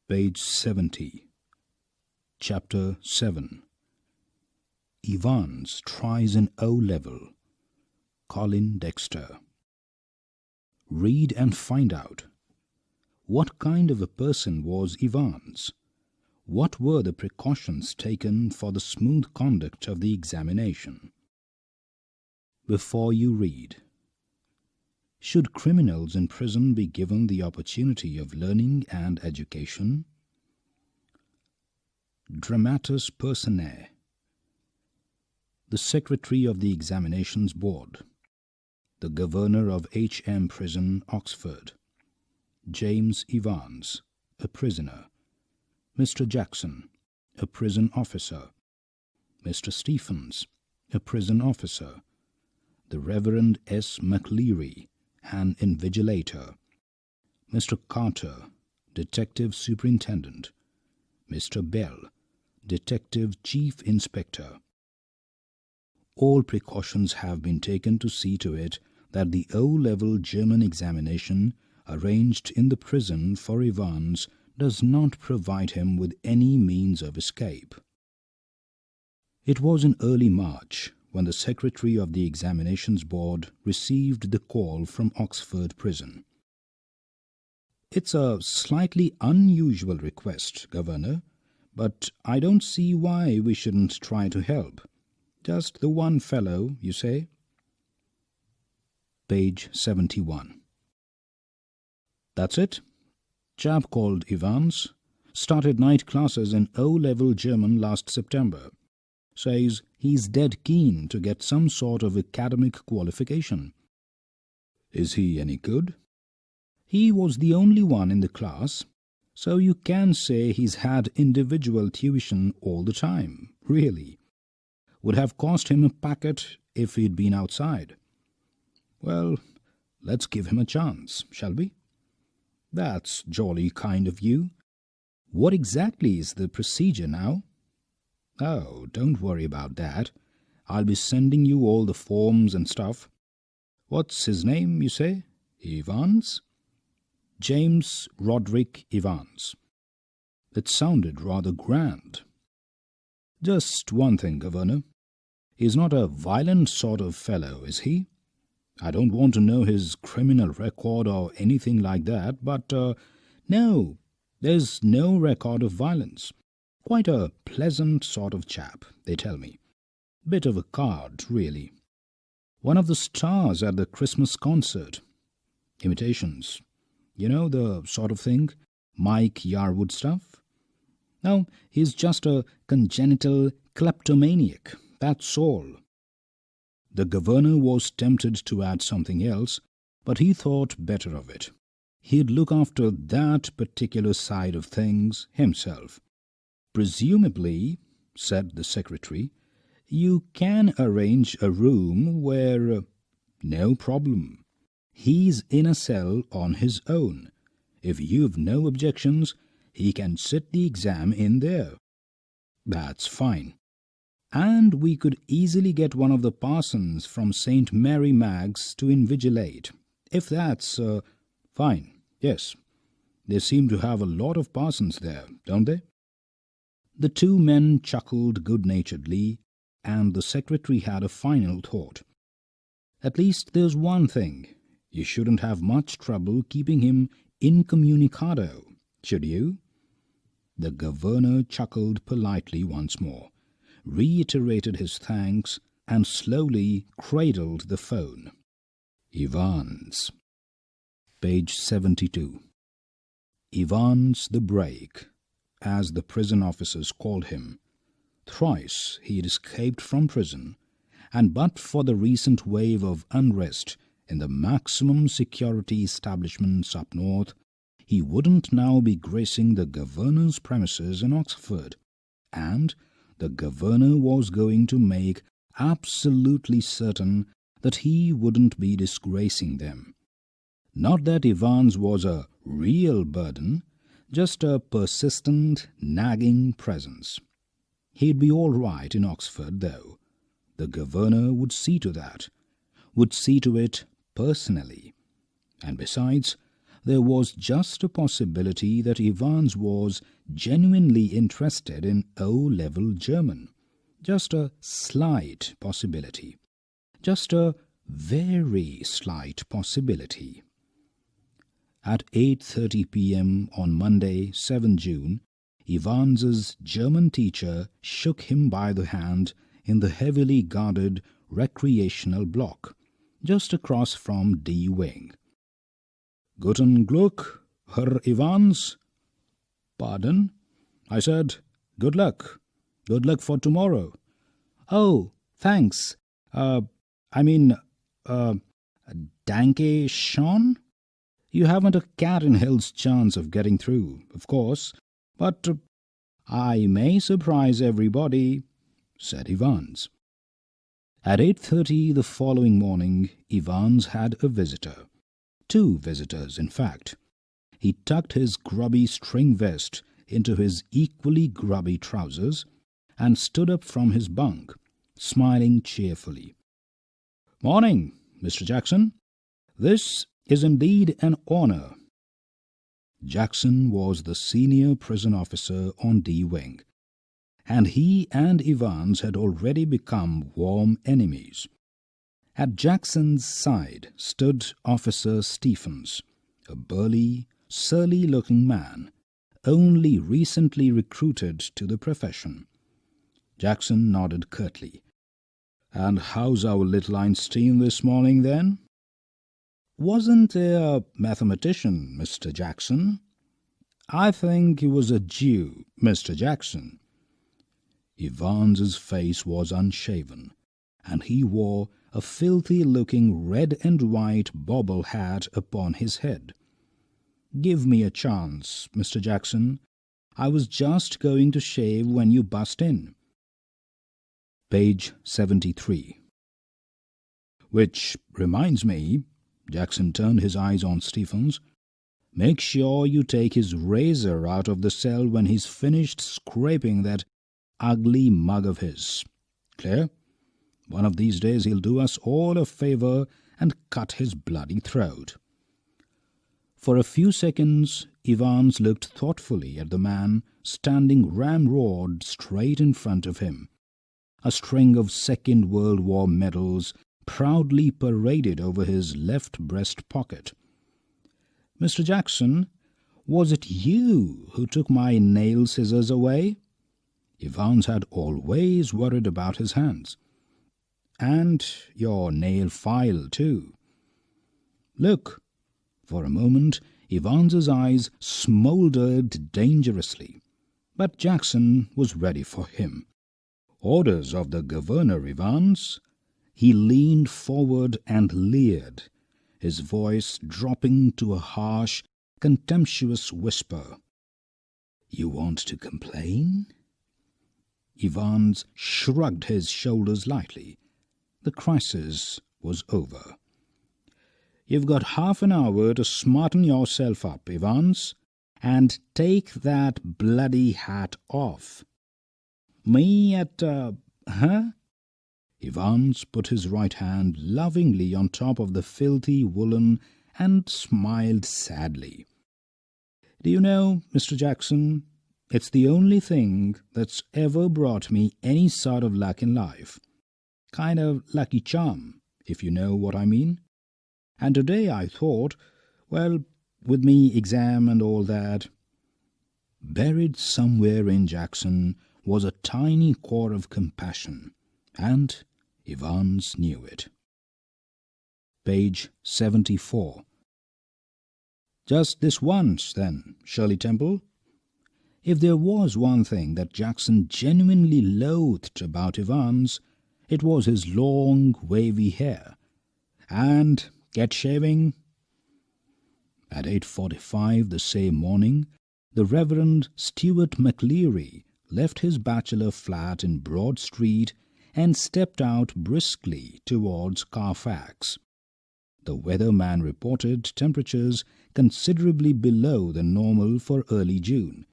Page 70. Chapter 7. Evans tries an O-level. Colin Dexter. Read and find out. What kind of a person was Evans? What were the precautions taken for the smooth conduct of the examination? Before you read, should criminals in prison be given the opportunity of learning and education? Dramatis personae. The Secretary of the Examinations Board, the Governor of H.M. Prison, Oxford, James Evans, a prisoner, Mr. Jackson, a prison officer, Mr. Stephens, a prison officer, the Reverend S. McLeary, an invigilator, Mr. Carter, Detective Superintendent, Mr. Bell, Detective Chief Inspector. All precautions have been taken to see to it that the O-level German examination arranged in the prison for Evans does not provide him with any means of escape. It was in early March when the Secretary of the Examinations Board received the call from Oxford Prison. "It's a slightly unusual request, Governor, but I don't see why we shouldn't try to help. Just the one fellow, you say?" Page 71. That's it. Chap called Evans. Started night classes in O-level German last September. Says he's dead keen to get some sort of academic qualification. Is he any good? He was the only one in the class, so you can say he's had individual tuition all the time, really. Would have cost him a packet if he'd been outside. Well, let's give him a chance, shall we? That's jolly kind of you. What exactly is the procedure now? Oh, don't worry about that. I'll be sending you all the forms and stuff. What's his name, you say? Evans? James Roderick Evans. It sounded rather grand. Just one thing, Governor. He's not a violent sort of fellow, is he? I don't want to know his criminal record or anything like that, but no, there's no record of violence. Quite a pleasant sort of chap, they tell me. Bit of a card, really. One of the stars at the Christmas concert. Imitations. You know, the sort of thing, Mike Yarwood stuff? No, he's just a congenital kleptomaniac, that's all. The Governor was tempted to add something else, but he thought better of it. He'd look after that particular side of things himself. Presumably, said the Secretary, you can arrange a room where... No problem. He's in a cell on his own. If you've no objections, he can sit the exam in there. That's fine. And we could easily get one of the parsons from St. Mary Mag's to invigilate. If that's... fine, yes. They seem to have a lot of parsons there, don't they? The two men chuckled good-naturedly, and the Secretary had a final thought. At least there's one thing. You shouldn't have much trouble keeping him incommunicado, should you? The Governor chuckled politely once more, reiterated his thanks, and slowly cradled the phone. Evans. Page 72. Evans the Break, as the prison officers called him. Thrice he had escaped from prison, and but for the recent wave of unrest in the maximum security establishments up north, he wouldn't now be gracing the Governor's premises in Oxford, and the Governor was going to make absolutely certain that he wouldn't be disgracing them. Not that Evans was a real burden, just a persistent, nagging presence. He'd be all right in Oxford, though. The Governor would see to that, would see to it personally. And besides, there was just a possibility that Evans was genuinely interested in O-level German. Just a slight possibility. Just a very slight possibility. At 8:30 p.m. on Monday, 7 June, Evans's German teacher shook him by the hand in the heavily guarded recreational block, just across from D Wing. "Guten Glück, Herr Evans." "Pardon?" I said. "Good luck. Good luck for tomorrow." "Oh, thanks. Danke schon? You haven't a cat in hell's chance of getting through, of course, but I may surprise everybody," said Evans. At 8:30 the following morning, Evans had a visitor. 2 visitors, in fact. He tucked his grubby string vest into his equally grubby trousers and stood up from his bunk, smiling cheerfully. "Morning, Mr. Jackson. This is indeed an honor." Jackson was the senior prison officer on D Wing, and he and Evans had already become warm enemies. At Jackson's side stood Officer Stephens, a burly, surly-looking man, only recently recruited to the profession. Jackson nodded curtly. "And how's our little Einstein this morning, then?" "Wasn't a mathematician, Mr. Jackson. I think he was a Jew, Mr. Jackson." Evans's face was unshaven, and he wore a filthy-looking red and white bobble hat upon his head. "Give me a chance, Mr. Jackson. I was just going to shave when you bust in." Page 73. "Which reminds me," Jackson turned his eyes on Stephens, "make sure you take his razor out of the cell when he's finished scraping that ugly mug of his. Clear? One of these days he'll do us all a favor and cut his bloody throat." For a few seconds Evans looked thoughtfully at the man standing ramrod straight in front of him. A string of Second World War medals proudly paraded over his left breast pocket. "Mr. Jackson, was it you who took my nail scissors away?" Evans had always worried about his hands. "And your nail file, too." "Look." For a moment Evans's eyes smouldered dangerously, but Jackson was ready for him. "Orders of the governor, Evans." He leaned forward and leered, his voice dropping to a harsh, contemptuous whisper. "You want to complain?" Evans shrugged his shoulders lightly. The crisis was over. "You've got half an hour to smarten yourself up, Evans, and take that bloody hat off." "Me at, huh?" Evans put his right hand lovingly on top of the filthy woolen and smiled sadly. "Do you know, Mr. Jackson, it's the only thing that's ever brought me any sort of luck in life. Kind of lucky charm, if you know what I mean. And today I thought, well, with me exam and all that." Buried somewhere in Jackson was a tiny core of compassion, and Evans knew it. Page 74. "Just this once, then, Shirley Temple?" If there was one thing that Jackson genuinely loathed about Evans, it was his long, wavy hair. "And get shaving?" At 8:45 the same morning, the Reverend Stuart McLeary left his bachelor flat in Broad Street and stepped out briskly towards Carfax. The weatherman reported temperatures considerably below the normal for early June,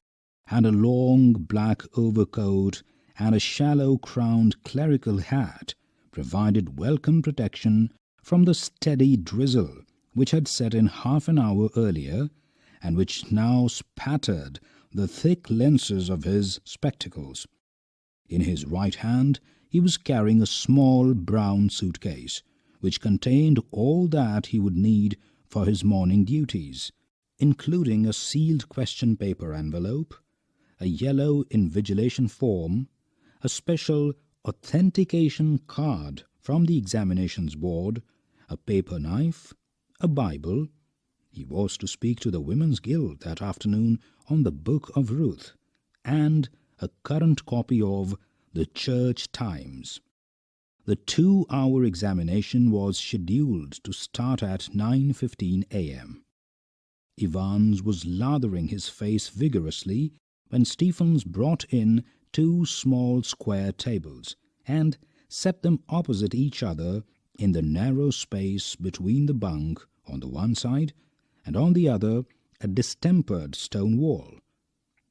and a long black overcoat and a shallow-crowned clerical hat provided welcome protection from the steady drizzle which had set in half an hour earlier, and which now spattered the thick lenses of his spectacles. In his right hand he was carrying a small brown suitcase, which contained all that he would need for his morning duties, including a sealed question paper envelope, a yellow invigilation form, a special authentication card from the examinations board, a paper knife, a Bible. He was to speak to the Women's Guild that afternoon on the Book of Ruth, and a current copy of the Church Times. The 2-hour examination was scheduled to start at 9:15 a.m. Evans was lathering his face vigorously when Stephens brought in 2 small square tables and set them opposite each other in the narrow space between the bunk on the one side and on the other a distempered stone wall.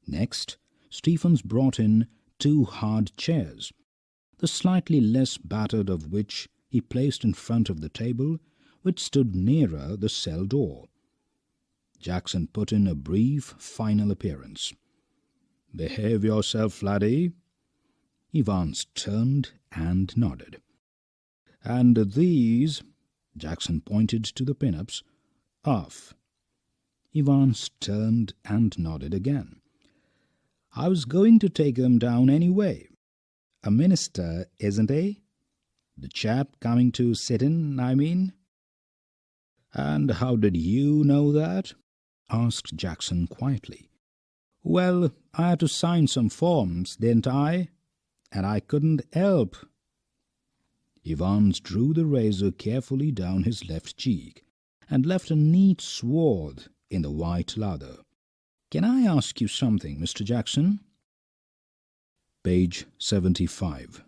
Next, Stephens brought in 2 hard chairs, the slightly less battered of which he placed in front of the table, which stood nearer the cell door. Jackson put in a brief final appearance. "Behave yourself, laddie." Evans turned and nodded. "And these," Jackson pointed to the pin-ups, "off." Evans turned and nodded again. "I was going to take them down anyway. A minister, isn't he? The chap coming to sit in, I mean." "And how did you know that?" asked Jackson quietly. "Well, I had to sign some forms, didn't I? And I couldn't help." Evans drew the razor carefully down his left cheek and left a neat swath in the white lather. "Can I ask you something, Mr. Jackson?" Page 75.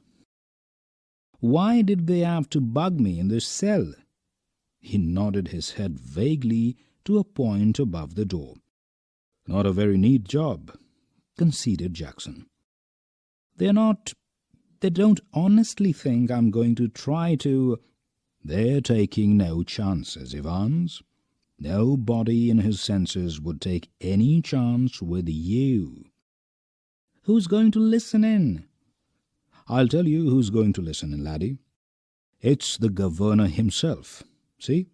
"Why did they have to bug me in this cell?" He nodded his head vaguely to a point above the door. "Not a very neat job," conceded Jackson. They don't honestly think I'm going to try to—" "They're taking no chances, Evans. Nobody in his senses would take any chance with you." "Who's going to listen in?" "I'll tell you who's going to listen in, laddie. It's the governor himself. See?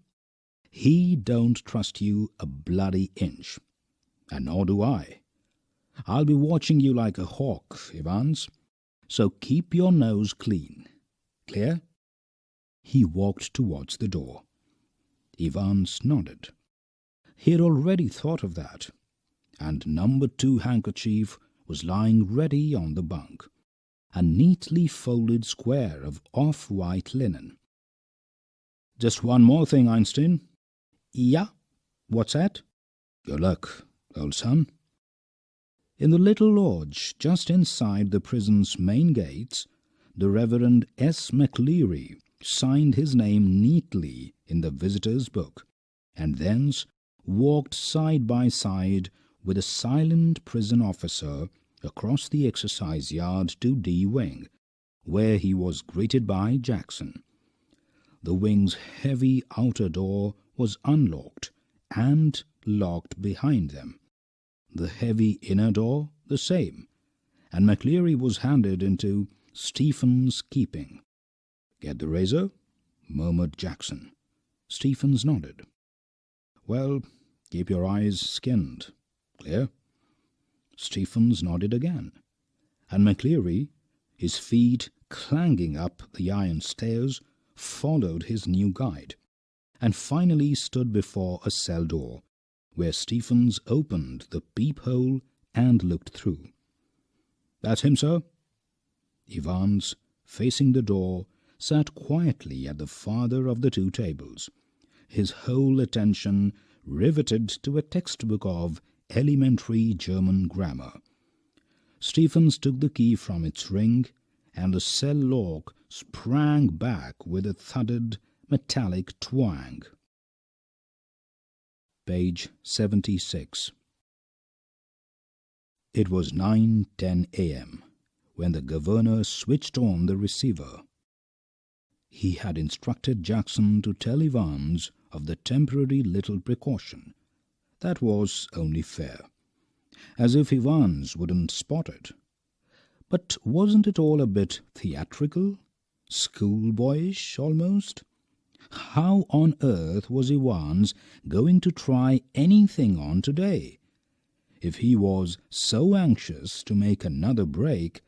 He don't trust you a bloody inch. And nor do I. I'll be watching you like a hawk, Evans. So keep your nose clean. Clear?" He walked towards the door. Evans nodded. He had already thought of that, and number 2 handkerchief was lying ready on the bunk, a neatly folded square of off-white linen. "Just one more thing, Einstein." "Yeah? What's that?" "Good luck, old son." In the little lodge just inside the prison's main gates, the Reverend S. McLeary signed his name neatly in the visitor's book, and thence walked side by side with a silent prison officer across the exercise yard to D Wing, where he was greeted by Jackson. The wing's heavy outer door was unlocked and locked behind them, the heavy inner door the same, and McLeary was handed into Stephens' keeping. "Get the razor?" murmured Jackson. Stephens nodded. "Well, keep your eyes skinned. Clear?" Stephens nodded again, and McLeary, his feet clanging up the iron stairs, followed his new guide, and finally stood before a cell door, where Stephens opened the peephole and looked through. "That's him, sir." Evans, facing the door, sat quietly at the farther of the 2 tables, his whole attention riveted to a textbook of elementary German grammar. Stephens took the key from its ring, and the cell lock sprang back with a thudded, metallic twang. Page 76. It was 9:10 a.m. when the governor switched on the receiver. He had instructed Jackson to tell Evans of the temporary little precaution. That was only fair. As if Ivans wouldn't spot it. But wasn't it all a bit theatrical? Schoolboyish, almost? How on earth was Ivans going to try anything on today? If he was so anxious to make another break,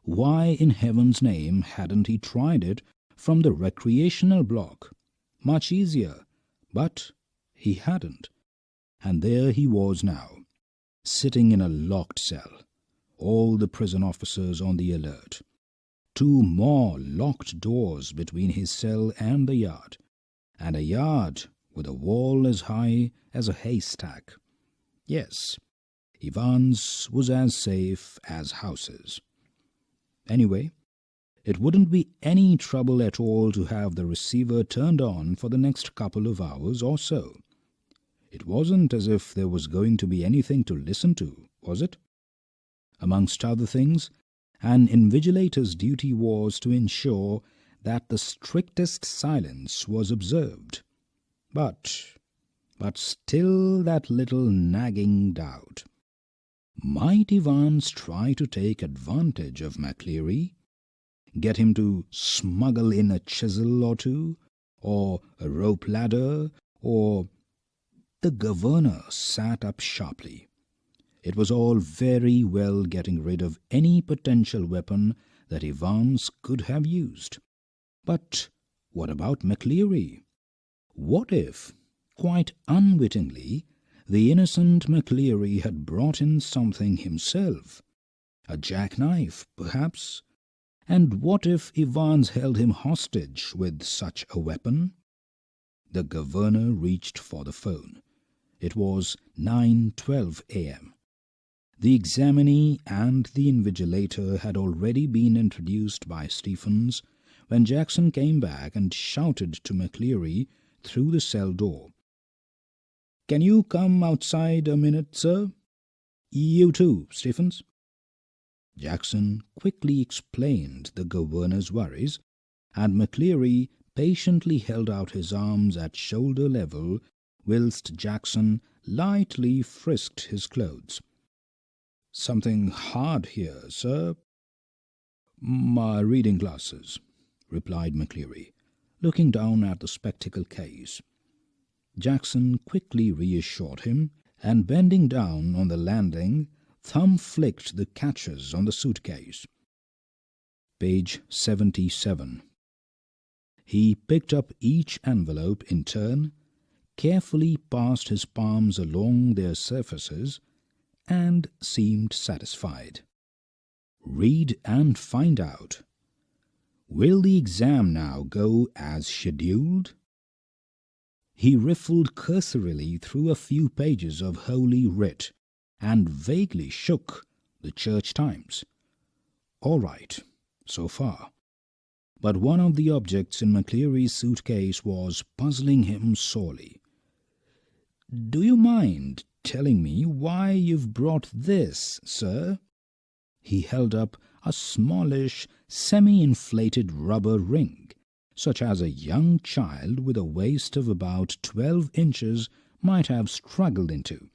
why in heaven's name hadn't he tried it from the recreational block? Much easier. But he hadn't. And there he was now, sitting in a locked cell, all the prison officers on the alert. 2 more locked doors between his cell and the yard, and a yard with a wall as high as a haystack. Yes, Ivans was as safe as houses. Anyway, it wouldn't be any trouble at all to have the receiver turned on for the next couple of hours or so. It wasn't as if there was going to be anything to listen to, was it? Amongst other things, an invigilator's duty was to ensure that the strictest silence was observed. But still that little nagging doubt. Might Ivans try to take advantage of McCleary? Get him to smuggle in a chisel or two, or a rope ladder, or... The governor sat up sharply. It was all very well getting rid of any potential weapon that Ivans could have used. But what about McCleary? What if, quite unwittingly, the innocent McCleary had brought in something himself? A jackknife, perhaps? And what if Ivans held him hostage with such a weapon? The governor reached for the phone. It was 9:12 a.m. The examinee and the invigilator had already been introduced by Stephens when Jackson came back and shouted to McCleary through the cell door. "Can you come outside a minute, sir?" "You too, Stephens." Jackson quickly explained the governor's worries, and McCleary patiently held out his arms at shoulder level whilst Jackson lightly frisked his clothes. "Something hard here, sir?" "My reading glasses," replied McCleary, looking down at the spectacle case. Jackson quickly reassured him, and bending down on the landing, thumb-flicked the catches on the suitcase. Page 77. He picked up each envelope in turn, carefully passed his palms along their surfaces, and seemed satisfied. Read and find out. Will the exam now go as scheduled? He riffled cursorily through a few pages of Holy Writ and vaguely shook the Church Times. All right, so far. But one of the objects in McCleary's suitcase was puzzling him sorely. "Do you mind telling me why you've brought this, sir?" He held up a smallish, semi-inflated rubber ring, such as a young child with a waist of about 12 inches might have struggled into.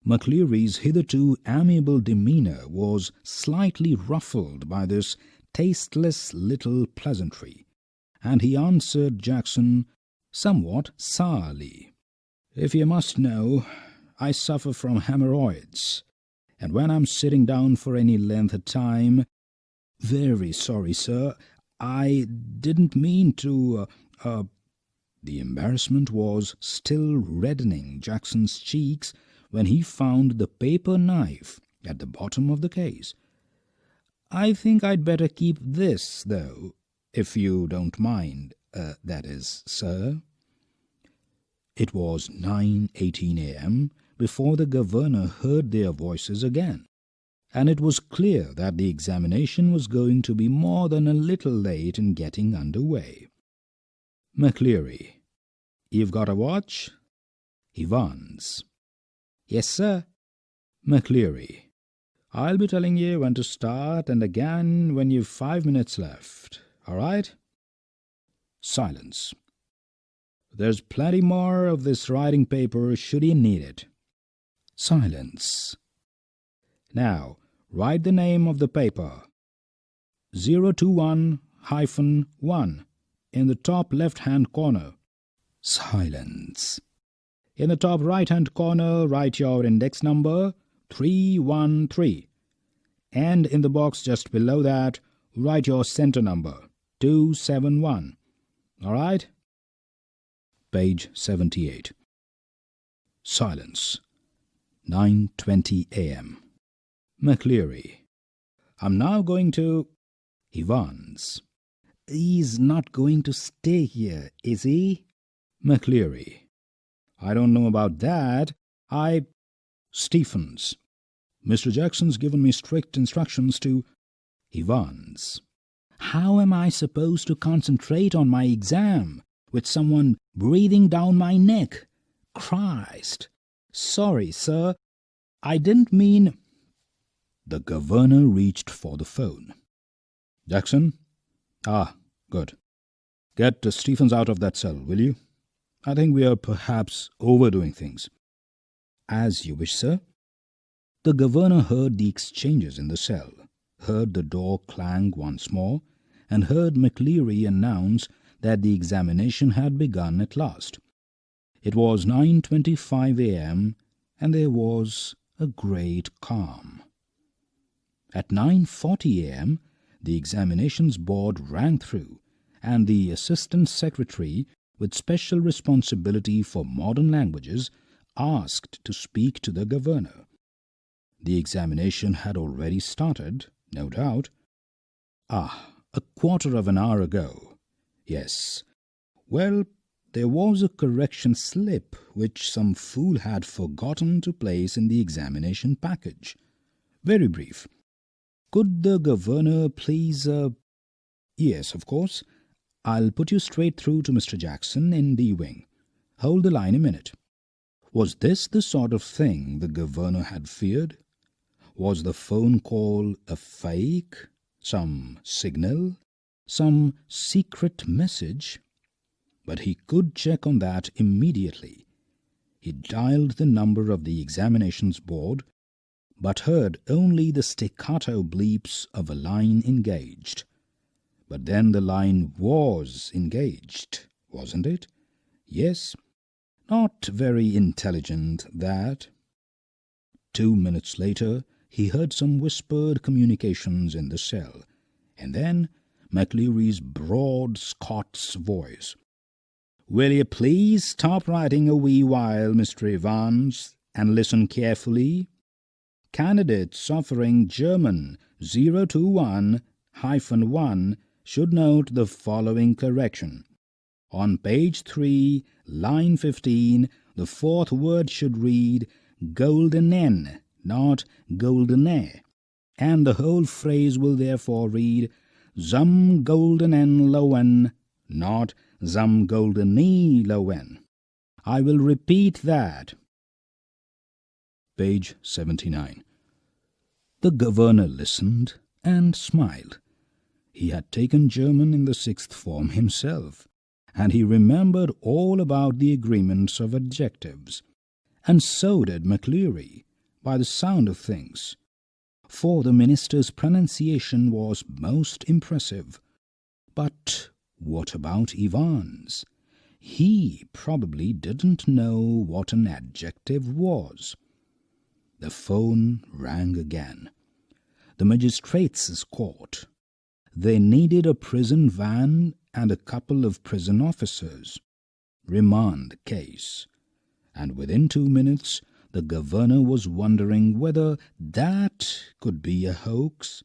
McCleary's hitherto amiable demeanour was slightly ruffled by this tasteless little pleasantry, and he answered Jackson somewhat sourly. "If you must know, I suffer from hemorrhoids, and when I'm sitting down for any length of time—" "Very sorry, sir. I didn't mean to, The embarrassment was still reddening Jackson's cheeks when he found the paper knife at the bottom of the case. "I think I'd better keep this, though, if you don't mind, that is, sir." It was 9:18 a.m. before the governor heard their voices again, and it was clear that the examination was going to be more than a little late in getting under way. "McCleary, you've got a watch?" "Ivans." "Yes, sir." "McCleary, I'll be telling you when to start and again when you've 5 minutes left. All right?" Silence. There's plenty more of this writing paper should you need it. Silence. Now, write the name of the paper. 021-1 in the top left-hand corner. Silence. In the top right-hand corner, write your index number 313. And in the box just below that, write your center number 271. All right? Page 78. Silence. 9:20 a.m. McCleary. I'm now going to... Evans. He's not going to stay here, is he? McCleary. I don't know about that. Stephens. Mr. Jackson's given me strict instructions to... Evans. How am I supposed to concentrate on my exam with someone breathing down my neck? Christ! Sorry, sir. I didn't mean... The governor reached for the phone. Jackson? Ah, good. Get Stephens out of that cell, will you? I think we are perhaps overdoing things. As you wish, sir. The governor heard the exchanges in the cell, heard the door clang once more, and heard McCleary announce that the examination had begun at last. It was 9:25 a.m., and there was a great calm. At 9:40 a.m., the examinations board rang through, and the assistant secretary, with special responsibility for modern languages, asked to speak to the governor. The examination had already started, no doubt. A quarter of an hour ago. Yes. Well, there was a correction slip which some fool had forgotten to place in the examination package. Very brief. Could the governor please... Yes, of course. I'll put you straight through to Mr. Jackson in the wing. Hold the line a minute. Was this the sort of thing the governor had feared? Was the phone call a fake? Some signal? Some secret message? But he could check on that immediately. He dialed the number of the examinations board, but heard only the staccato bleeps of a line engaged. But then the line was engaged, wasn't it? Yes. Not very intelligent, that. 2 minutes later, he heard some whispered communications in the cell, and then McCleary's broad Scots voice. Will you please stop writing a wee while, Mr. Evans, and listen carefully? Candidates suffering German 021-1 should note the following correction. On page 3, line 15, the fourth word should read goldenen, not goldene, and the whole phrase will therefore read zum goldenen lowen, not zum goldene lowen. I will repeat that. Page 79. The governor listened and smiled. He had taken German in the 6th form himself, and he remembered all about the agreements of adjectives. And so did McCleary, by the sound of things, for the minister's pronunciation was most impressive. But what about Evans? He probably didn't know what an adjective was. The phone rang again. The magistrates' court. They needed a prison van and a couple of prison officers. Remand case. And within 2 minutes, the governor was wondering whether that could be a hoax.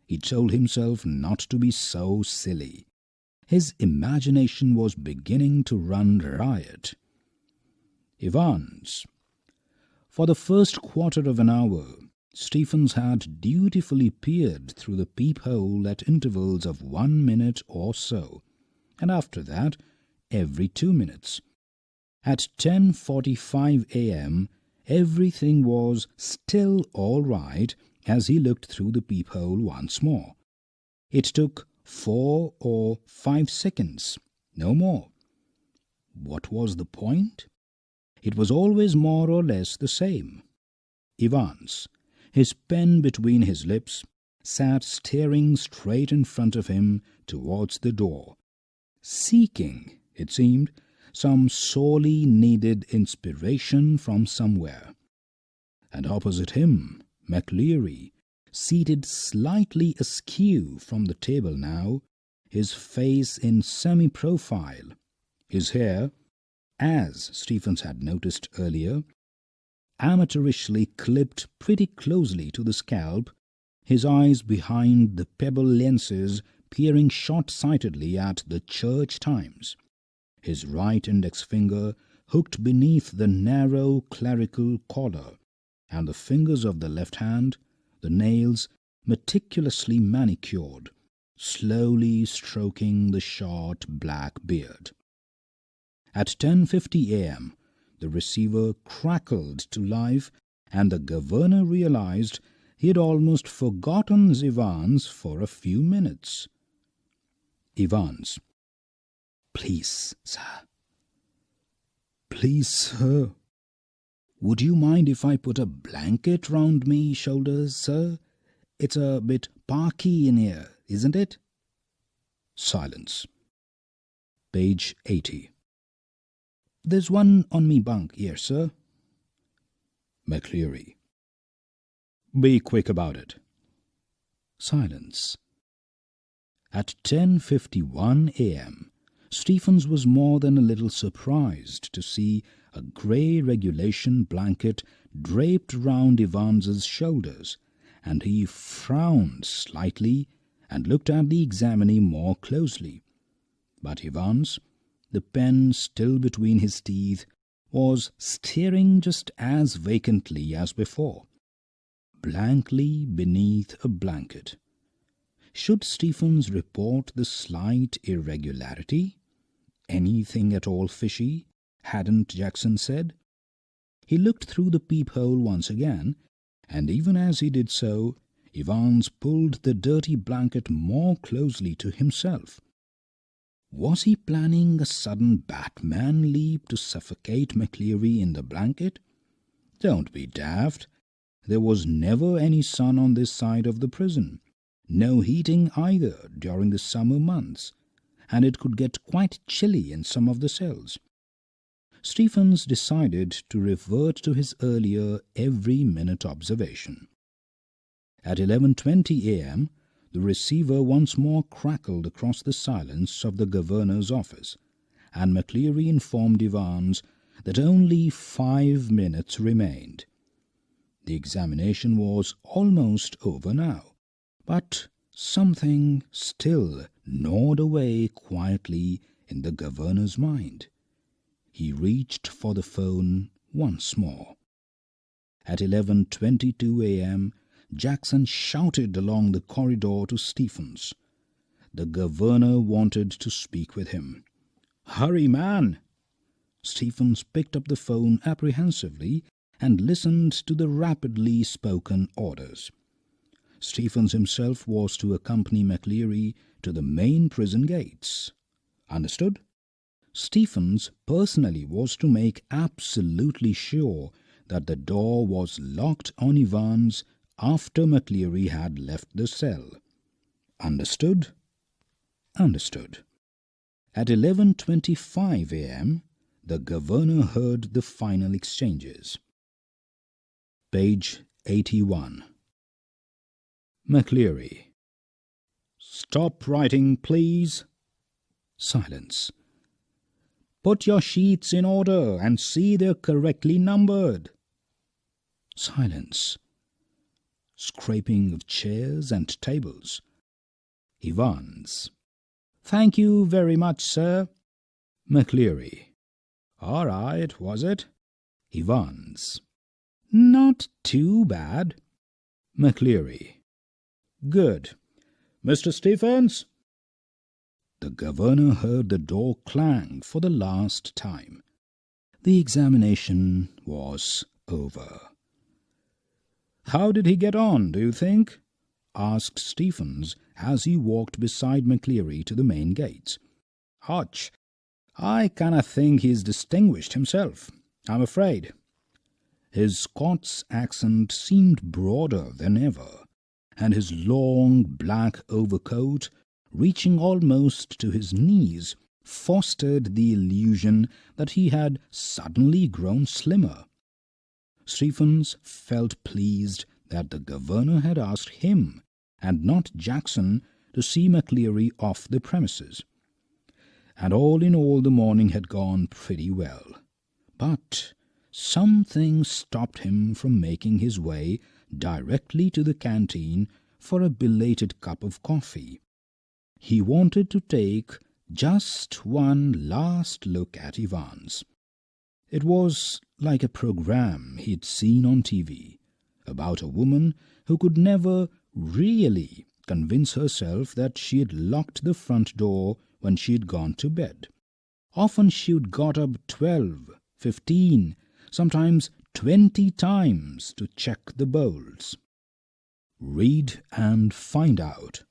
He told himself not to be so silly. His imagination was beginning to run riot. Evans. For the first quarter of an hour, Stephens had dutifully peered through the peephole at intervals of 1 minute or so, and after that, every 2 minutes. At 10:45 a.m., everything was still all right as he looked through the peephole once more. It took 4 or 5 seconds, no more. What was the point? It was always more or less the same. Evans, his pen between his lips, sat staring straight in front of him towards the door, seeking, it seemed, some sorely needed inspiration from somewhere. And opposite him, McLeary, seated slightly askew from the table now, his face in semi-profile, his hair, as Stephens had noticed earlier, amateurishly clipped pretty closely to the scalp, his eyes behind the pebble lenses peering short-sightedly at the church times, his right index finger hooked beneath the narrow clerical collar, and the fingers of the left hand, the nails meticulously manicured, slowly stroking the short black beard. At 10:50 a.m., the receiver crackled to life, and the governor realized he had almost forgotten Evans for a few minutes. Evans. "Please, sir." "Please, sir." "Would you mind if I put a blanket round me shoulders, sir? It's a bit parky in here, isn't it?" Silence. Page 80. "There's one on me bunk here, sir." McLeary. "Be quick about it." Silence. At 10:51 a.m., Stephens was more than a little surprised to see a grey regulation blanket draped round Evans's shoulders, and he frowned slightly and looked at the examinee more closely. But Evans, the pen still between his teeth, was staring just as vacantly as before, blankly beneath a blanket. Should Stephens report the slight irregularity? Anything at all fishy, hadn't Jackson said? He looked through the peephole once again, and even as he did so, Evans pulled the dirty blanket more closely to himself. Was he planning a sudden Batman leap to suffocate McLeary in the blanket? Don't be daft. There was never any sun on this side of the prison, no heating either during the summer months, and it could get quite chilly in some of the cells. Stephens decided to revert to his earlier every-minute observation. At 11:20 a.m., the receiver once more crackled across the silence of the governor's office, and McLeary informed Evans that only 5 minutes remained. The examination was almost over now, but something still gnawed away quietly in the governor's mind. He reached for the phone once more. At 11:22 a.m., Jackson shouted along the corridor to Stephens. The governor wanted to speak with him. "Hurry, man!" Stephens picked up the phone apprehensively and listened to the rapidly spoken orders. Stephens himself was to accompany McLeary to the main prison gates. Understood? Stephens personally was to make absolutely sure that the door was locked on Evans after McLeary had left the cell. Understood? Understood. At 11:25 a.m., the governor heard the final exchanges. Page 81. McLeary. "Stop writing, please." Silence. "Put your sheets in order and see they're correctly numbered." Silence. Scraping of chairs and tables. Evans. "Thank you very much, sir." McLeary. "All right, was it?" Evans. "Not too bad." McLeary. "Good. Mr. Stephens?" The governor heard the door clang for the last time. The examination was over. "How did he get on, do you think?" asked Stephens as he walked beside McLeary to the main gates. "Hotch. I kinda think he's distinguished himself, I'm afraid." His Scots accent seemed broader than ever, and his long black overcoat, reaching almost to his knees, fostered the illusion that he had suddenly grown slimmer. Stephens felt pleased that the governor had asked him and not Jackson to see McLeary off the premises. And all in all the morning had gone pretty well. But something stopped him from making his way directly to the canteen for a belated cup of coffee. He wanted to take just one last look at Evans. It was like a program he'd seen on TV, about a woman who could never really convince herself that she had locked the front door when she had gone to bed. Often she had got up 12, 15, sometimes 20 times to check the bolts. Read and find out.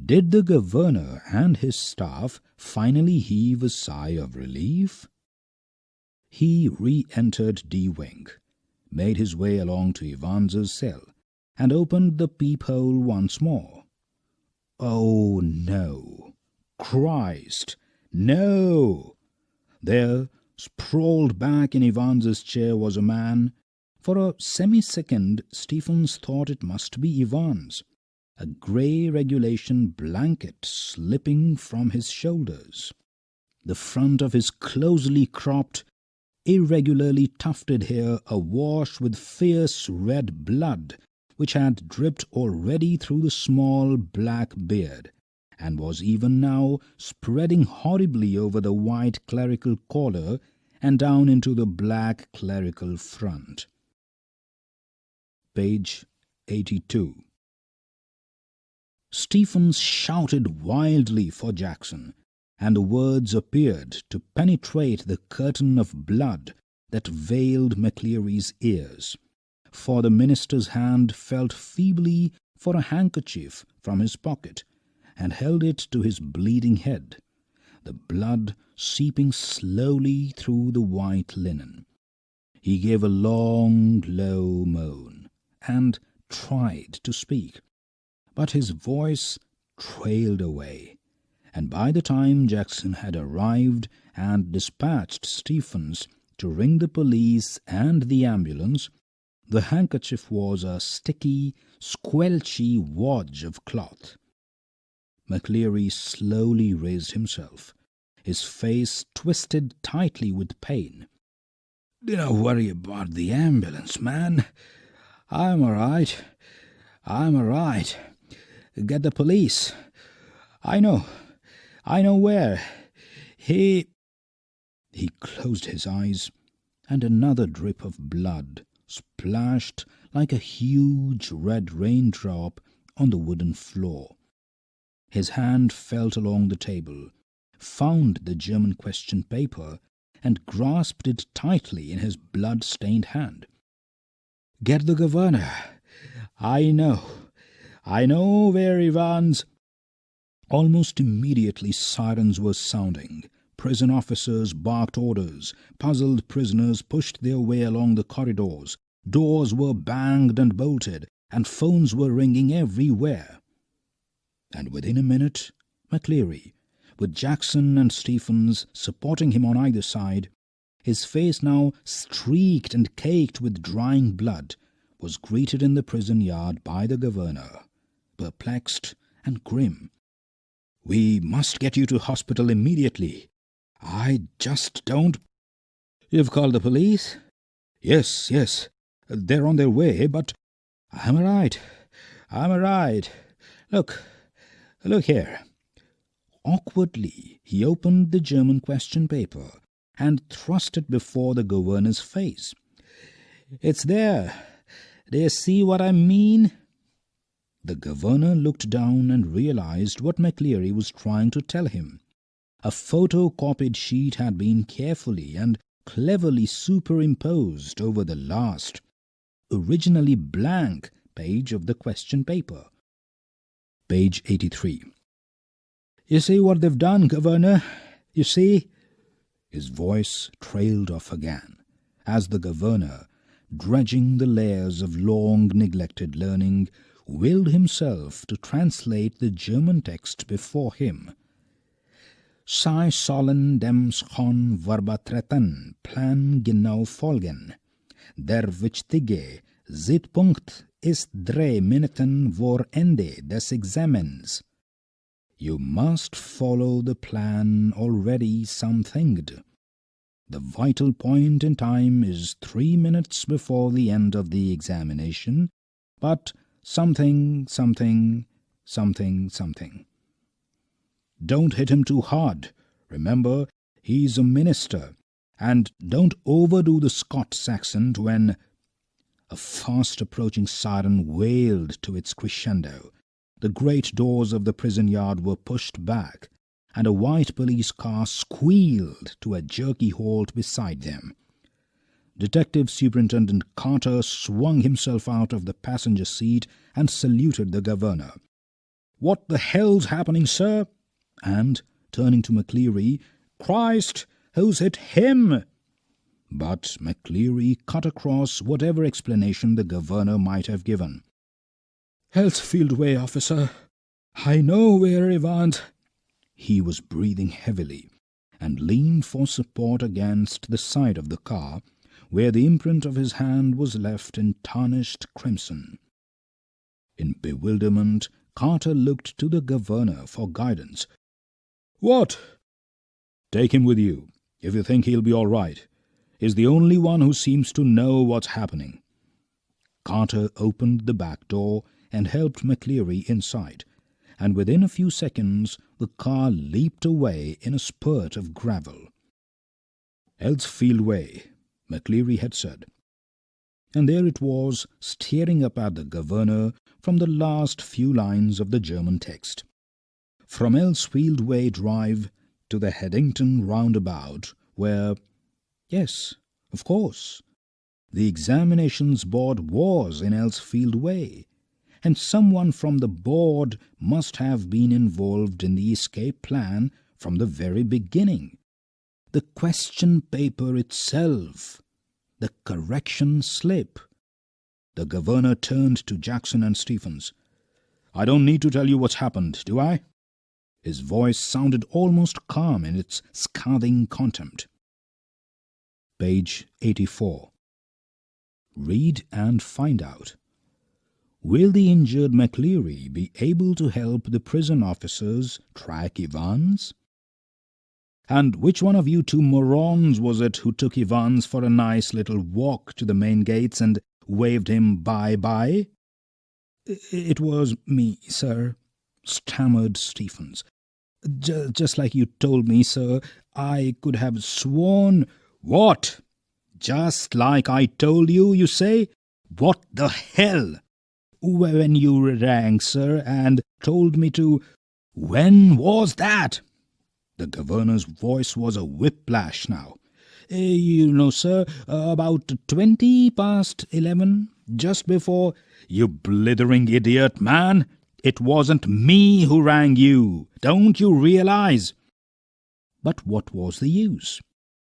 Did the governor and his staff finally heave a sigh of relief? He re-entered D-Wing, made his way along to Evans's cell, and opened the peephole once more. Oh, no! Christ, no! There, sprawled back in Evans's chair, was a man. For a semi-second, Stephens thought it must be Evans, a grey regulation blanket slipping from his shoulders. The front of his closely cropped, irregularly tufted hair awash with fierce red blood, which had dripped already through the small black beard, and was even now spreading horribly over the white clerical collar and down into the black clerical front. Page 82. Stephens shouted wildly for Jackson, and the words appeared to penetrate the curtain of blood that veiled McLeary's ears, for the minister's hand felt feebly for a handkerchief from his pocket, and held it to his bleeding head, the blood seeping slowly through the white linen. He gave a long, low moan, and tried to speak, but his voice trailed away, and by the time Jackson had arrived and dispatched Stephens to ring the police and the ambulance, the handkerchief was a sticky, squelchy wodge of cloth. McLeary slowly raised himself, his face twisted tightly with pain. "Don't worry about the ambulance, man. I'm all right. Get the police. I know where. He closed his eyes, and another drip of blood splashed like a huge red raindrop on the wooden floor. His hand felt along the table, found the German question paper, and grasped it tightly in his blood-stained hand. "Get the governor. I know where Evans." Almost immediately sirens were sounding. Prison officers barked orders. Puzzled prisoners pushed their way along the corridors. Doors were banged and bolted, and phones were ringing everywhere. And within a minute, McLeary, with Jackson and Stephens supporting him on either side, his face now streaked and caked with drying blood, was greeted in the prison yard by the governor, perplexed and grim. "We must get you to hospital immediately. I just don't—" "You've called the police?" Yes. They're on their way, but I'm all right. Look here." Awkwardly, he opened the German question paper and thrust it before the governor's face. "It's there. Do you see what I mean?" The governor looked down and realized what McLeary was trying to tell him. A photocopied sheet had been carefully and cleverly superimposed over the last, originally blank, page of the question paper. Page 83. "You see what they've done, Governor? You see?" His voice trailed off again, as the governor, dredging the layers of long-neglected learning, willed himself to translate the German text before him. "Sie sollen dem schon verbetreten Plan genau folgen. Der wichtige Zeitpunkt ist 3 Minuten vor Ende des Examens." You must follow the plan already somethinged. The vital point in time is 3 minutes before the end of the examination, but something, something, something, something. Don't hit him too hard. Remember, he's a minister. And don't overdo the Scots accent when... A fast-approaching siren wailed to its crescendo. The great doors of the prison yard were pushed back, and a white police car squealed to a jerky halt beside them. Detective Superintendent Carter swung himself out of the passenger seat and saluted the governor. "What the hell's happening, sir?" And, turning to McCleary, "Christ, who's hit him?" But McCleary cut across whatever explanation the governor might have given. "Healthfield Way, officer. I know where Evans—" He was breathing heavily and leaned for support against the side of the car, where the imprint of his hand was left in tarnished crimson. In bewilderment, Carter looked to the governor for guidance. "What?" "Take him with you, if you think he'll be all right. He's the only one who seems to know what's happening." Carter opened the back door and helped McCleary inside, and within a few seconds the car leaped away in a spurt of gravel. "Elsfield Way," McCleary had said. And there it was, staring up at the governor from the last few lines of the German text. From Elsfield Way Drive to the Headington roundabout, where, yes, of course, the examinations board was in Elsfield Way, and someone from the board must have been involved in the escape plan from the very beginning. The question paper itself, the correction slip. The governor turned to Jackson and Stephens. "I don't need to tell you what's happened, do I?" His voice sounded almost calm in its scathing contempt. Page 84. Read and find out. Will the injured McCleary be able to help the prison officers track Evans? And which one of you two morons was it who took Evans for a nice little walk to the main gates and waved him bye-bye? "It was me, sir," stammered Stephens. Just like you told me, sir. I could have sworn—" "What? Just like I told you, you say? What the hell?" "When you rang, sir, and told me to—" "When was that?" The governor's voice was a whiplash now. You know, sir, about 20 past 11, just before—" "You blithering idiot, man! It wasn't me who rang you. Don't you realize?" But what was the use?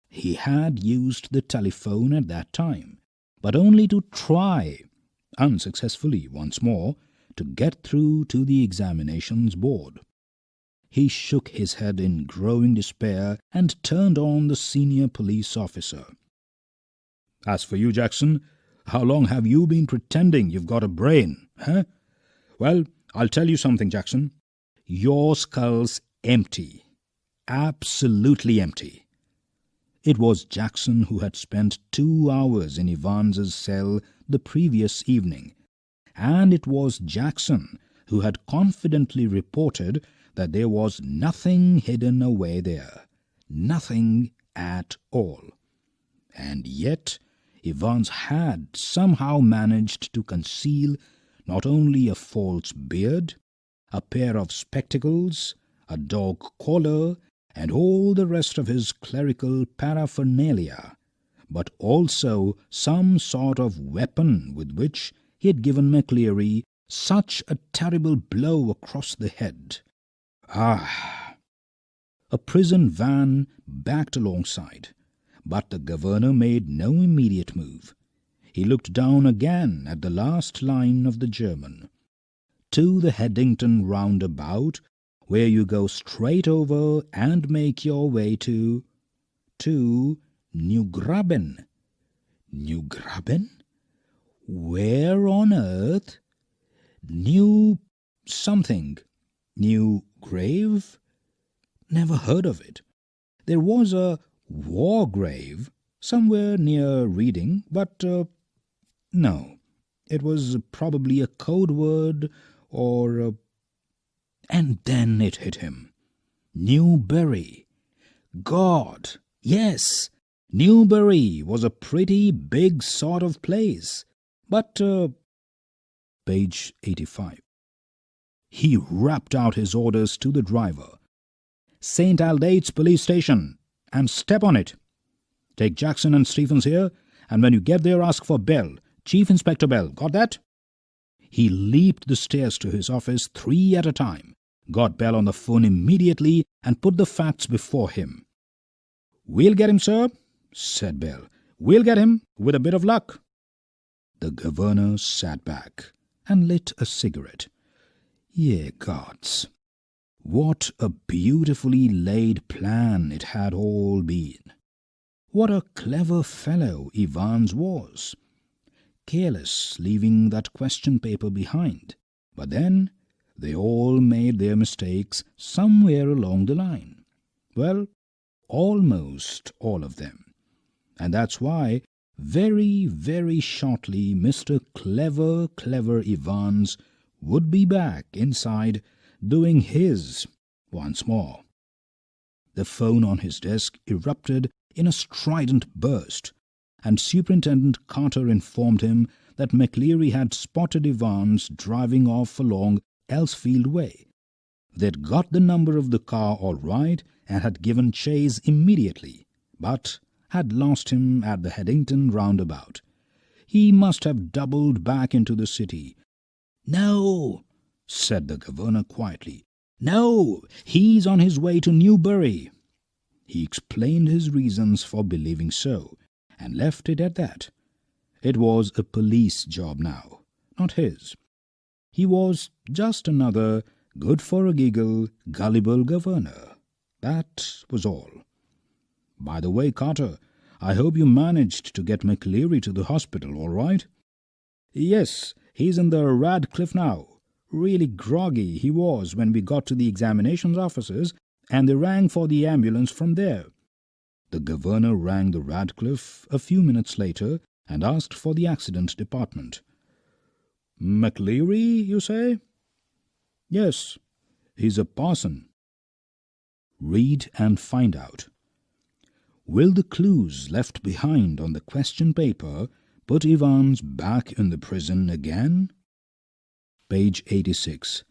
He had used the telephone at that time, but only to try, unsuccessfully once more, to get through to the examinations board. He shook his head in growing despair and turned on the senior police officer. "As for you, Jackson, how long have you been pretending you've got a brain, huh? Well, I'll tell you something, Jackson. Your skull's empty. Absolutely empty." It was Jackson who had spent 2 hours in Evans's cell the previous evening, and it was Jackson who had confidently reported that there was nothing hidden away there, nothing at all. And yet Evans had somehow managed to conceal not only a false beard, a pair of spectacles, a dog collar, and all the rest of his clerical paraphernalia, but also some sort of weapon with which he had given McCleary such a terrible blow across the head. Ah! a prison van backed alongside, but the governor made no immediate move. He looked down again at the last line of the German. To the Headington roundabout, where you go straight over and make your way to Neugraben. Neugraben? Where on earth? New something. New grave? Never heard of it. There was a war grave somewhere near Reading, but no. It was probably a code word or... And then it hit him. Newbury. God, yes, Newbury was a pretty big sort of place. But, page 85. He rapped out his orders to the driver. St. Aldate's police station, and step on it. Take Jackson and Stephens here, and when you get there ask for Bell, Chief Inspector Bell, got that? He leaped the stairs to his office 3 at a time, got Bell on the phone immediately, and put the facts before him. We'll get him, sir, said Bell. We'll get him, with a bit of luck. The governor sat back and lit a cigarette. Ye gods! What a beautifully laid plan it had all been. What a clever fellow Evans was. Careless, leaving that question paper behind. But then they all made their mistakes somewhere along the line. Well, almost all of them. And that's why very, very shortly Mr. Clever Evans would be back inside doing his once more. The phone on his desk erupted in a strident burst, and Superintendent Carter informed him that McLeary had spotted Evans driving off along Elsfield Way. They'd got the number of the car all right and had given chase immediately, but had lost him at the Headington roundabout. He must have doubled back into the city. No, said the governor quietly. No, he's on his way to Newbury. He explained his reasons for believing so, and left it at that. It was a police job now, not his. He was just another good-for-a-giggle, gullible governor. That was all. By the way, Carter, I hope you managed to get McLeary to the hospital, all right? Yes, he's in the Radcliffe now. Really groggy he was when we got to the examinations offices, and they rang for the ambulance from there. The governor rang the Radcliffe a few minutes later and asked for the accident department. McLeary, you say? Yes, he's a parson. Read and find out. Will the clues left behind on the question paper put Evans back in the prison again? Page 86.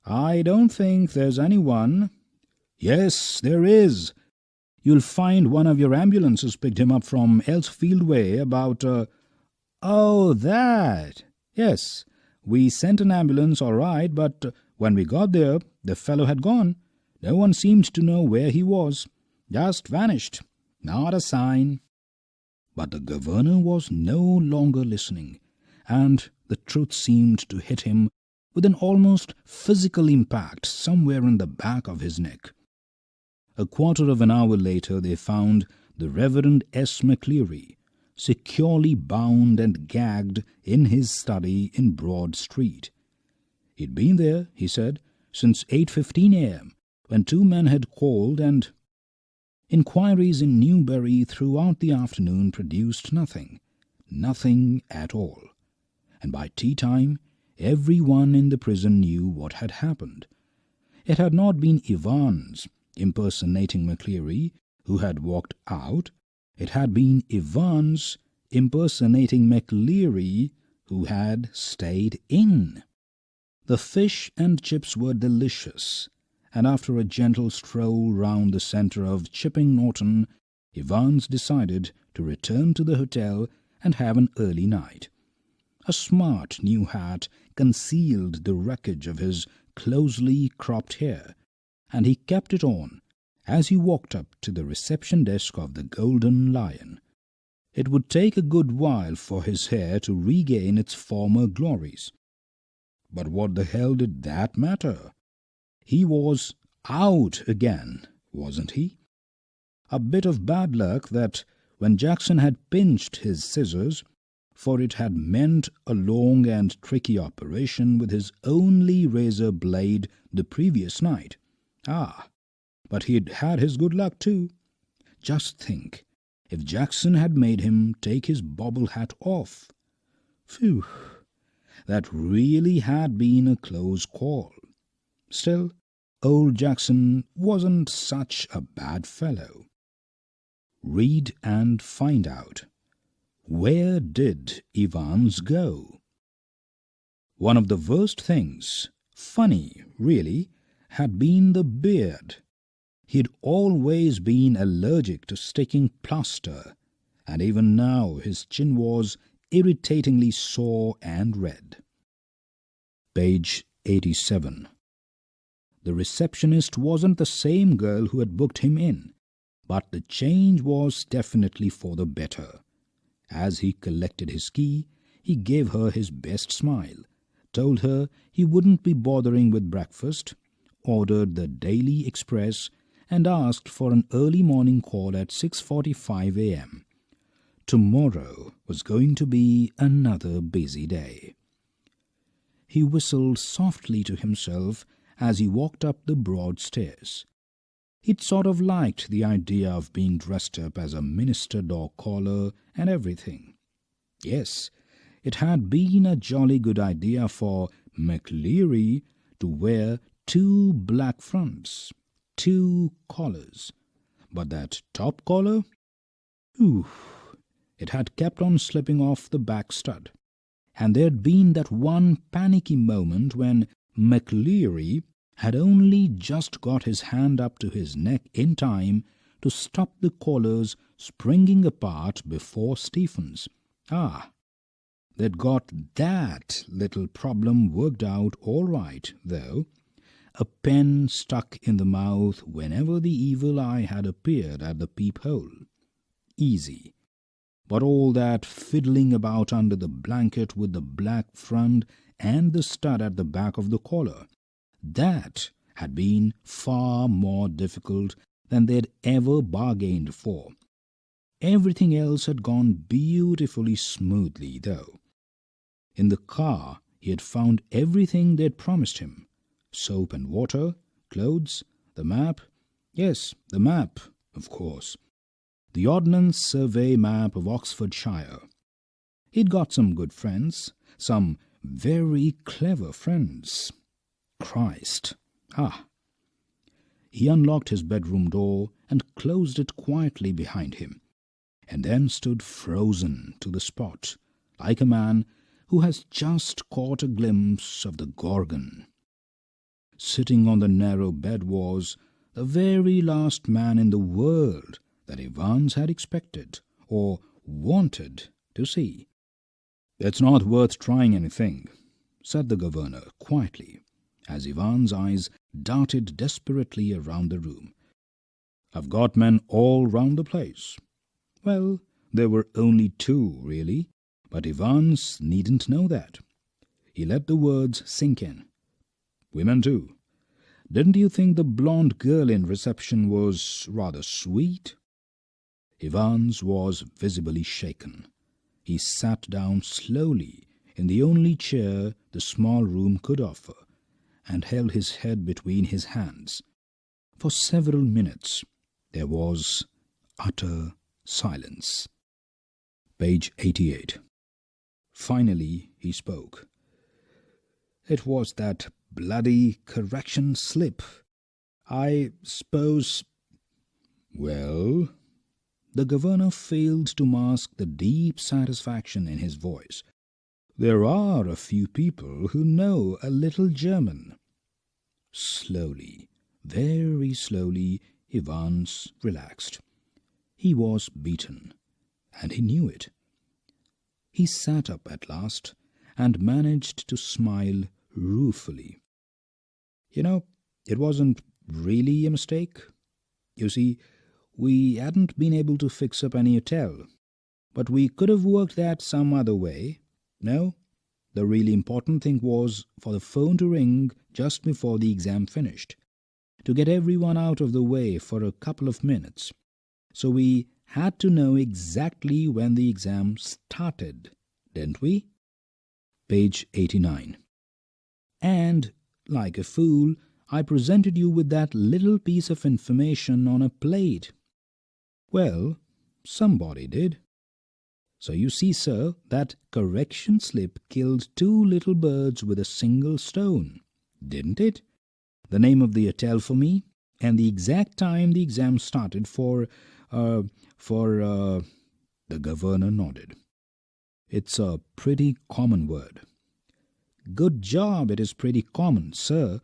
I don't think there's anyone. Yes, there is. You'll find one of your ambulances picked him up from Elsfield Way about... Oh, that! Yes, we sent an ambulance all right, but when we got there, the fellow had gone. No one seemed to know where he was. Just vanished. Not a sign. But the governor was no longer listening, and the truth seemed to hit him with an almost physical impact somewhere in the back of his neck. A quarter of an hour later they found the Reverend S. McLeary securely bound and gagged in his study in Broad Street. He'd been there, he said, since 8:15 a.m., when 2 men had called, and inquiries in Newbury throughout the afternoon produced nothing at all. And by tea-time, everyone in the prison knew what had happened. It had not been Evans impersonating McLeary who had walked out. It had been Evans impersonating McLeary who had stayed in. The fish and chips were delicious, and after a gentle stroll round the centre of Chipping Norton, Evans decided to return to the hotel and have an early night. A smart new hat concealed the wreckage of his closely cropped hair, and he kept it on as he walked up to the reception desk of the Golden Lion. It would take a good while for his hair to regain its former glories. But what the hell did that matter? He was out again, wasn't he? A bit of bad luck that when Jackson had pinched his scissors, for it had meant a long and tricky operation with his only razor blade the previous night. But he'd had his good luck too. Just think, if Jackson had made him take his bobble hat off. Phew, that really had been a close call. Still, old Jackson wasn't such a bad fellow. Read and find out. Where did Evans go? One of the worst things, funny really, had been the beard. He'd always been allergic to sticking plaster, and even now his chin was irritatingly sore and red. Page 87. The receptionist wasn't the same girl who had booked him in, but the change was definitely for the better. As he collected his key, he gave her his best smile, told her he wouldn't be bothering with breakfast, ordered the Daily Express, and asked for an early morning call at 6:45 a.m. Tomorrow was going to be another busy day. He whistled softly to himself as he walked up the broad stairs. He'd sort of liked the idea of being dressed up as a minister dog collar and everything. Yes, it had been a jolly good idea for McLeary to wear 2 black fronts, 2 collars. But that top collar? It had kept on slipping off the back stud. And there'd been that one panicky moment when McLeary had only just got his hand up to his neck in time to stop the collars springing apart before Stephen's. They'd got that little problem worked out all right, though. A pen stuck in the mouth whenever the evil eye had appeared at the peephole. Easy. But all that fiddling about under the blanket with the black front and the stud at the back of the collar, that had been far more difficult than they'd ever bargained for. Everything else had gone beautifully smoothly, though. In the car he had found everything they'd promised him. Soap and water, clothes, the map. Yes, the map, of course. The Ordnance Survey map of Oxfordshire. He'd got some good friends, some very clever friends. Christ! He unlocked his bedroom door and closed it quietly behind him, and then stood frozen to the spot, like a man who has just caught a glimpse of the Gorgon. Sitting on the narrow bed was the very last man in the world that Evans had expected or wanted to see. "It's not worth trying anything," said the governor quietly, as Evans' eyes darted desperately around the room. "I've got men all round the place." Well, there were only 2, really, but Evans needn't know that. He let the words sink in. "Women too. Didn't you think the blonde girl in reception was rather sweet?" Evans was visibly shaken. He sat down slowly in the only chair the small room could offer, and held his head between his hands. For several minutes there was utter silence. Page 88. Finally he spoke. "It was that bloody correction slip. I suppose—" "Well?" The governor failed to mask the deep satisfaction in his voice. "There are a few people who know a little German." Slowly, very slowly, Evans relaxed. He was beaten, and he knew it. He sat up at last and managed to smile ruefully. "You know, it wasn't really a mistake. You see, we hadn't been able to fix up any hotel, but we could have worked that some other way. No, the really important thing was for the phone to ring just before the exam finished, to get everyone out of the way for a couple of minutes. So we had to know exactly when the exam started, didn't we? Page 89. And, like a fool, I presented you with that little piece of information on a plate. Well, somebody did. So you see, sir, that correction slip killed 2 little birds with a single stone, didn't it? The name of the hotel for me, and the exact time the exam started the governor nodded. It's a pretty common word. Good job, it is pretty common, sir,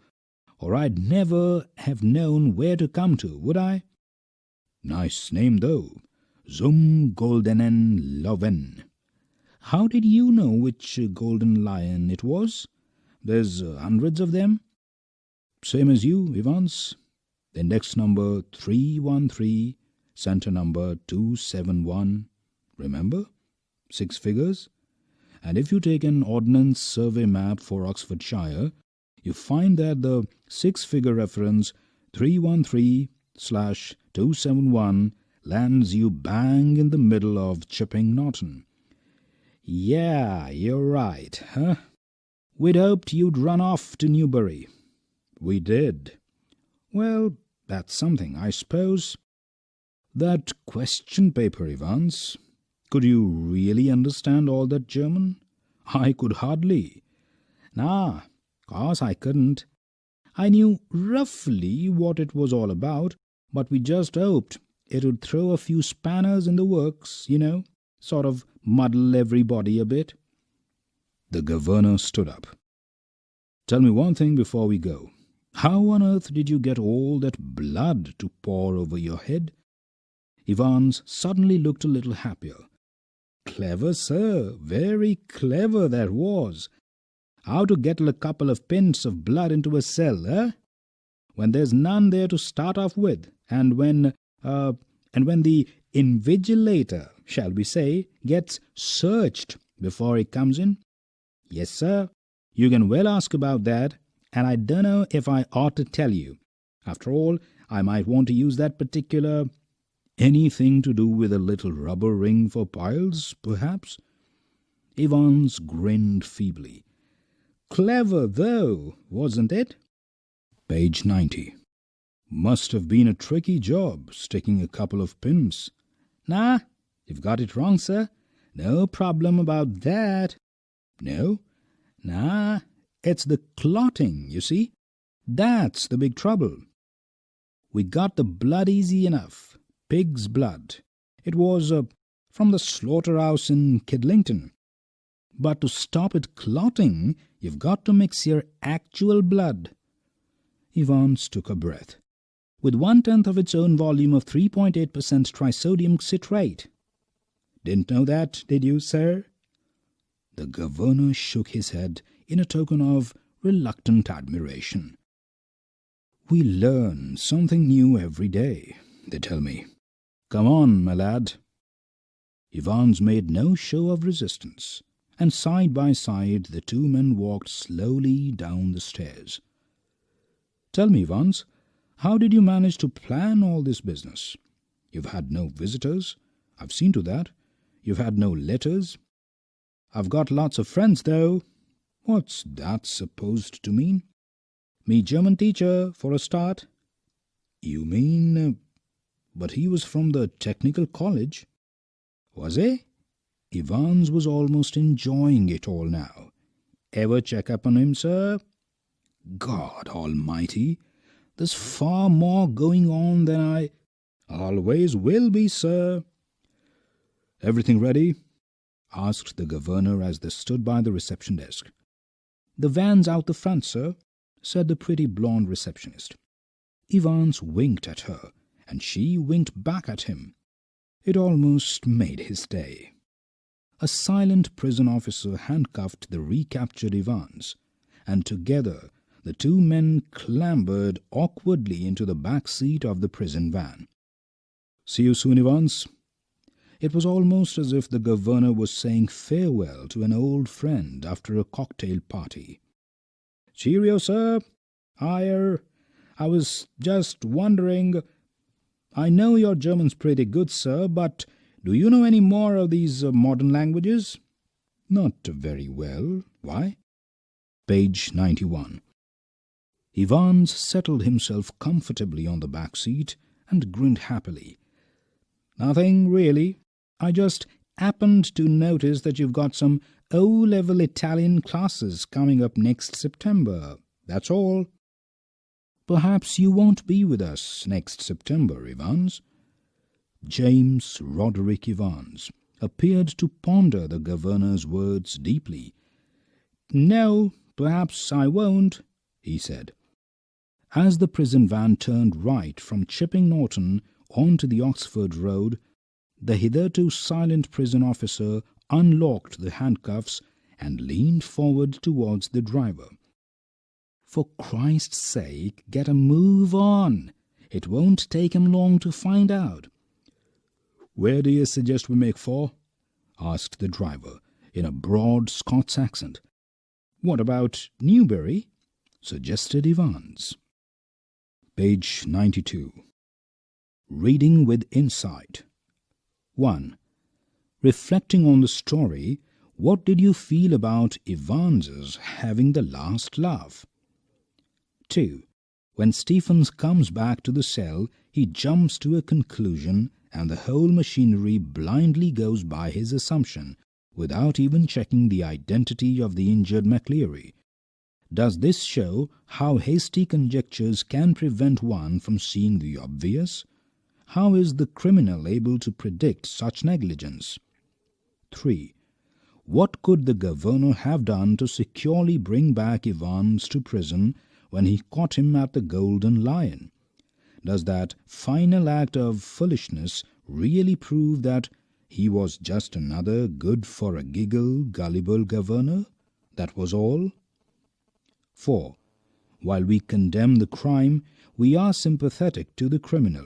or I'd never have known where to come to, would I? Nice name, though. Zum Goldenen Loven. How did you know which golden lion it was? There's hundreds of them. Same as you, Evans. Index number 313, center number 271. Remember? 6 figures. And if you take an Ordnance Survey map for Oxfordshire, you find that the 6-figure reference 313/271 lands you bang in the middle of Chipping Norton. Yeah, you're right, huh? We'd hoped you'd run off to Newbury. We did. Well, that's something, I suppose. That question paper, Evans. Could you really understand all that German? I could hardly. Nah, course I couldn't. I knew roughly what it was all about, but we just hoped it would throw a few spanners in the works, you know, sort of muddle everybody a bit. The governor stood up. Tell me one thing before we go. How on earth did you get all that blood to pour over your head? Evans suddenly looked a little happier. Clever, sir, very clever that was. How to get a couple of pins of blood into a cell, eh? When there's none there to start off with, and when the invigilator, shall we say, gets searched before he comes in? Yes, sir, you can well ask about that, and I don't know if I ought to tell you. After all, I might want to use that particular... Anything to do with a little rubber ring for piles, perhaps? Evans grinned feebly. Clever, though, wasn't it? Page 90. Must have been a tricky job, sticking a couple of pins. Nah, you've got it wrong, sir. No problem about that. No? Nah, it's the clotting, you see. That's the big trouble. We got the blood easy enough. Pig's blood. It was from the slaughterhouse in Kidlington. But to stop it clotting, you've got to mix your actual blood. Evans took a breath. With 1/10 of its own volume of 3.8% trisodium citrate. Didn't know that, did you, sir? The governor shook his head in a token of reluctant admiration. We learn something new every day, they tell me. Come on, my lad. Evans made no show of resistance, and side by side the 2 men walked slowly down the stairs. Tell me, Evans, how did you manage to plan all this business? You've had no visitors. I've seen to that. You've had no letters. I've got lots of friends, though. What's that supposed to mean? Me German teacher, for a start. You mean... But he was from the technical college. Was he? Evans was almost enjoying it all now. Ever check up on him, sir? God almighty, there's far more going on than I... Always will be, sir. Everything ready? Asked the governor as they stood by the reception desk. The van's out the front, sir, said the pretty blonde receptionist. Evans winked at her, and she winked back at him. It almost made his day. A silent prison officer handcuffed the recaptured Evans, and together the two men clambered awkwardly into the back seat of the prison van. "See you soon, Evans." It was almost as if the governor was saying farewell to an old friend after a cocktail party. "Cheerio, sir. I was just wondering. I know your German's pretty good, sir, but do you know any more of these modern languages?" "Not very well. Why?" Page 91. Evans settled himself comfortably on the back seat and grinned happily. "Nothing, really. I just happened to notice that you've got some O-level Italian classes coming up next September. That's all." "Perhaps you won't be with us next September, Evans." James Roderick Evans appeared to ponder the governor's words deeply. "No, perhaps I won't," he said. As the prison van turned right from Chipping Norton onto the Oxford Road, the hitherto silent prison officer unlocked the handcuffs and leaned forward towards the driver. "For Christ's sake, get a move on. It won't take him long to find out." "Where do you suggest we make for?" asked the driver in a broad Scots accent. "What about Newbury?" suggested Evans. Page 92. Reading with insight. 1. Reflecting on the story, what did you feel about Evans's having the last laugh? 2. When Stephens comes back to the cell, he jumps to a conclusion and the whole machinery blindly goes by his assumption, without even checking the identity of the injured McLeary. Does this show how hasty conjectures can prevent one from seeing the obvious? How is the criminal able to predict such negligence? 3. What could the governor have done to securely bring back Evans to prison when he caught him at the Golden Lion? Does that final act of foolishness really prove that he was just another good-for-a-giggle, gullible governor? That was all? 4. While we condemn the crime, we are sympathetic to the criminal.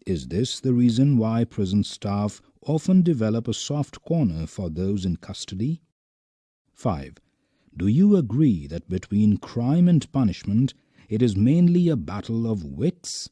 Is this the reason why prison staff often develop a soft corner for those in custody? 5. Do you agree that between crime and punishment, it is mainly a battle of wits?